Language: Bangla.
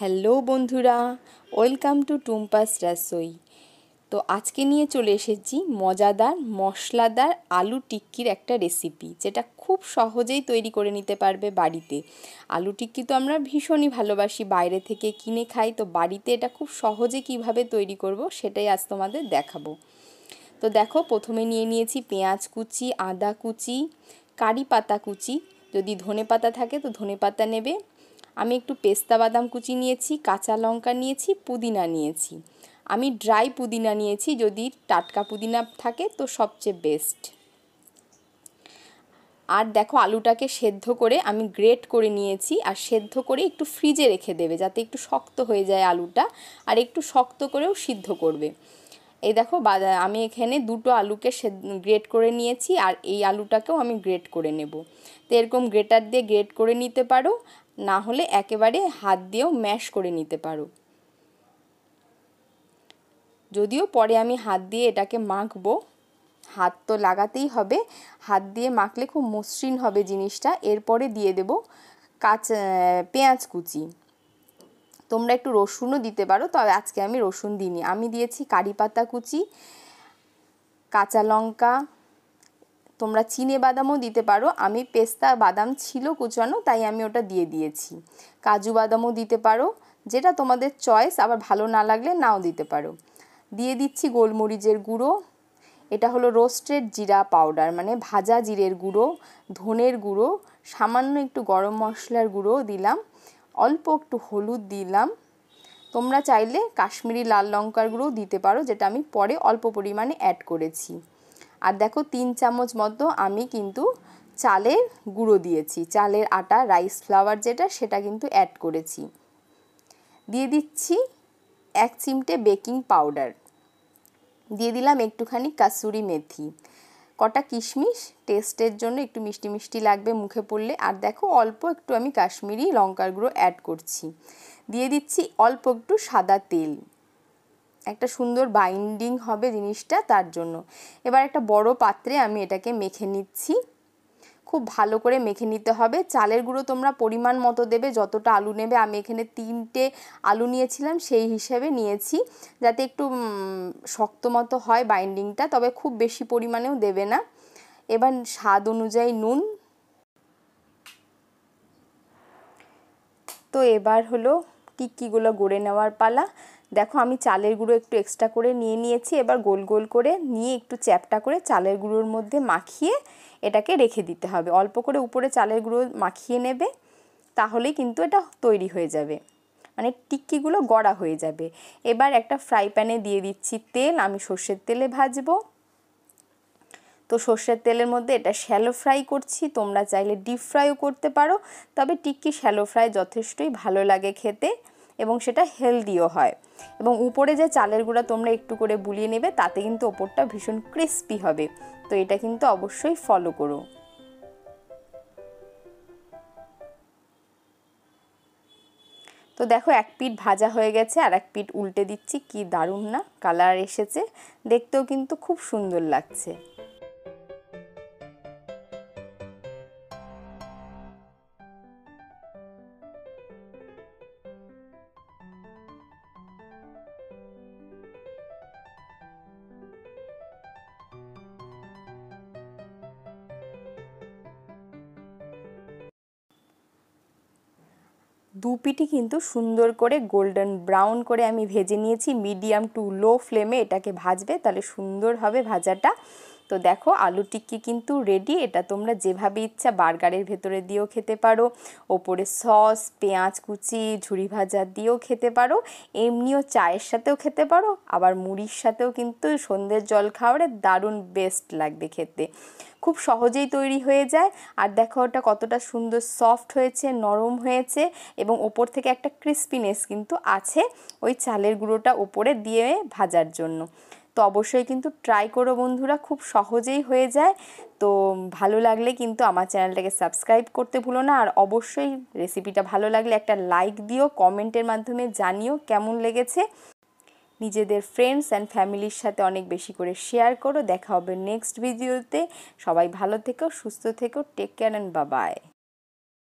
হ্যালো বন্ধুরা, ওয়েলকাম টু টুম্পাস রাসোই। তো আজকে নিয়ে চলে এসেছি মজাদার মশলাদার আলু টিক্কির একটা রেসিপি, যেটা খুব সহজেই তৈরি করে নিতে পারবে বাড়িতে। আলু টিক্কি তো আমরা ভীষণই ভালোবাসি, বাইরে থেকে কিনে খাই, তো বাড়িতে এটা খুব সহজে কিভাবে তৈরি করব সেটাই আজ তোমাদের দেখাবো। তো দেখো, প্রথমে নিয়ে নিয়েছি পেঁয়াজ কুচি, আদা কুচি, কারি পাতা কুচি, যদি ধনে পাতা থাকে তো ধনে পাতা নেবে। আমি একটু পেস্তা বাদাম কুচি নিয়েছি, কাঁচা লঙ্কা নিয়েছি, পুদিনা নিয়েছি। আমি ড্রাই পুদিনা নিয়েছি, যদি টাটকা পুদিনা থাকে তো সবচেয়ে বেস্ট। আর দেখো, আলুটাকে সেদ্ধ করে আমি গ্রেট করে নিয়েছি, আর সেদ্ধ করে একটু ফ্রিজে রেখে দেবে যাতে একটু শক্ত হয়ে যায় আলুটা, আর একটু শক্ত করেও সিদ্ধ করবে। এই দেখো, আমি এখানে দুটো আলুকে গ্রেট করে নিয়েছি, আর এই আলুটাকেও আমি গ্রেট করে নেব। তো এরকম গ্রেটার দিয়ে গ্রেট করে নিতে পারো, না হলে একেবারে হাত দিয়েও ম্যাশ করে নিতে পারো। যদিও পরে আমি হাত দিয়ে এটাকে মাখবো, হাত তো লাগাতেই হবে, হাত দিয়ে মাখলে খুব মসৃণ হবে জিনিসটা। এরপরে দিয়ে দেব পেঁয়াজ কুচি। তোমরা একটু রসুনও দিতে পারো, তবে আজকে আমি রসুন দিইনি। আমি দিয়েছি কারি পাতা কুচি, কাঁচা লঙ্কা, তোমরা চিনে বাদামও দিতে পারো। আমি পেস্তা বাদাম ছিল কুচানো, তাই আমি ওটা দিয়ে দিয়েছি। কাজু বাদামও দিতে পারো, যেটা তোমাদের চয়েস, আবার ভালো না লাগলে নাও দিতে পারো। দিয়ে দিচ্ছি গোলমরিচের গুঁড়ো, এটা হলো রোস্টেড জিরা পাউডার, মানে ভাজা জিরের গুঁড়ো, ধনের গুঁড়ো, সামান্য একটু গরম মশলার গুঁড়ো দিলাম, অল্প একটু হলুদ দিলাম। তোমরা চাইলে কাশ্মীরি লাল লঙ্কার গুঁড়ো দিতে পারো, যেটা আমি পরে অল্প পরিমাণে অ্যাড করেছি। আর দেখো, 3 চামচ মতো আমি কিন্তু চালের গুঁড়ো দিয়েছি, চালের আটা, রাইস ফ্লাওয়ার যেটা, সেটা কিন্তু অ্যাড করেছি। দিয়ে দিচ্ছি 1 চিমটে বেকিং পাউডার, দিয়ে দিলাম একটুখানি কাসুরি মেথি, কটা কিশমিশ, টেস্টের জন্য একটু মিষ্টি মিষ্টি লাগবে মুখে পড়লে। আর দেখো, অল্প একটু আমি কাশ্মীরি লঙ্কার গুঁড়ো অ্যাড করছি। দিয়ে দিচ্ছি অল্প একটু সাদা তেল, একটা সুন্দর বাইন্ডিং হবে জিনিসটা, তার জন্য। এবার একটা বড় পাত্রে আমি এটাকে মেখে নিচ্ছি, খুব ভালো করে মেখে নিতে হবে। চালের গুঁড়ো তোমরা পরিমাণ মতো দেবে, যতটা আলু নেবে। আমি এখানে 3টে আলু নিয়েছিলাম, সেই হিসেবে নিয়েছি, যাতে একটু শক্ত মতো হয় বাইন্ডিংটা, তবে খুব বেশি পরিমাণেও দেবে না। এবার স্বাদ অনুযায়ী নুন। তো এবার হলো টিক্কিগুলো গড়ে নেওয়ার পালা। দেখো, আমি চালের গুঁড়ো একটু এক্সট্রা করে নিয়েছি। এবার গোল গোল করে নিয়ে একটু চ্যাপটা করে চালের গুঁড়োর মধ্যে মাখিয়ে এটাকে রেখে দিতে হবে। অল্প করে উপরে চালের গুঁড়ো মাখিয়ে নেবে, তাহলেই কিন্তু এটা তৈরি হয়ে যাবে, মানে টিক্কিগুলো গড়া হয়ে যাবে। এবার একটা ফ্রাই প্যানে দিয়ে দিচ্ছি তেল, আমি সর্ষের তেলে ভাজবো। তো সর্ষের তেলের মধ্যে এটা শ্যালো ফ্রাই করছি, তোমরা চাইলে ডিপ ফ্রাইও করতে পারো, তবে টিক্কি শ্যালো ফ্রাই যথেষ্টই ভালো লাগে খেতে, এবং সেটা হেলদিও হয়। এবং উপরে যে চালের গুঁড়া তোমরা একটু করে বুলিয়ে নেবে, তাতে কিন্তু ওপরটা ভীষণ ক্রিস্পি হবে। তো এটা কিন্তু অবশ্যই ফলো করো। তো দেখো, এক পিঠ ভাজা হয়ে গেছে, আর এক পিঠ উল্টে দিচ্ছি। কি দারুণ না কালার এসেছে, দেখতেও কিন্তু খুব সুন্দর লাগছে। দু পিঠই কিন্তু সুন্দর করে গোল্ডেন ব্রাউন করে আমি ভেজে নিয়েছি। মিডিয়াম টু লো ফ্লেমে এটাকে ভাজবে, তাহলে সুন্দর হবে ভাজাটা। তো দেখো, আলু টিক্কি কিন্তু রেডি। এটা তোমরা যেভাবে ইচ্ছা বার্গারের ভেতরে দিয়েও খেতে পারো, ওপরে সস, পেঁয়াজ কুচি, ঝুরি ভাজা দিয়েও খেতে পারো, এমনিও চায়ের সাথেও খেতে পারো, আবার মুড়ির সাথেও কিন্তু সন্ধ্যের জলখাবারে দারুণ বেস্ট লাগবে খেতে। খুব সহজেই তৈরি হয়ে যায়। আর দেখো, ওটা কতটা সুন্দর সফট হয়েছে, নরম হয়েছে, এবং ওপর থেকে একটা ক্রিস্পিনেস কিন্তু আছে ওই চালের গুঁড়োটা ওপরে দিয়ে ভাজার জন্য। তো অবশ্যই কিন্তু ট্রাই করো বন্ধুরা, খুব সহজেই হয়ে যায়। তো ভালো লাগলে কিন্তু আমার চ্যানেলটাকে সাবস্ক্রাইব করতে ভুলো না, আর অবশ্যই রেসিপিটা ভালো লাগলে একটা লাইক দিও, কমেন্টের মাধ্যমে জানিও কেমন লেগেছে। নিজেদের ফ্রেন্ডস অ্যান্ড ফ্যামিলির সাথে অনেক বেশি করে শেয়ার করো। দেখা হবে নেক্সট ভিডিওতে। সবাই ভালো থেকো, সুস্থ থেকো, take care and bye by.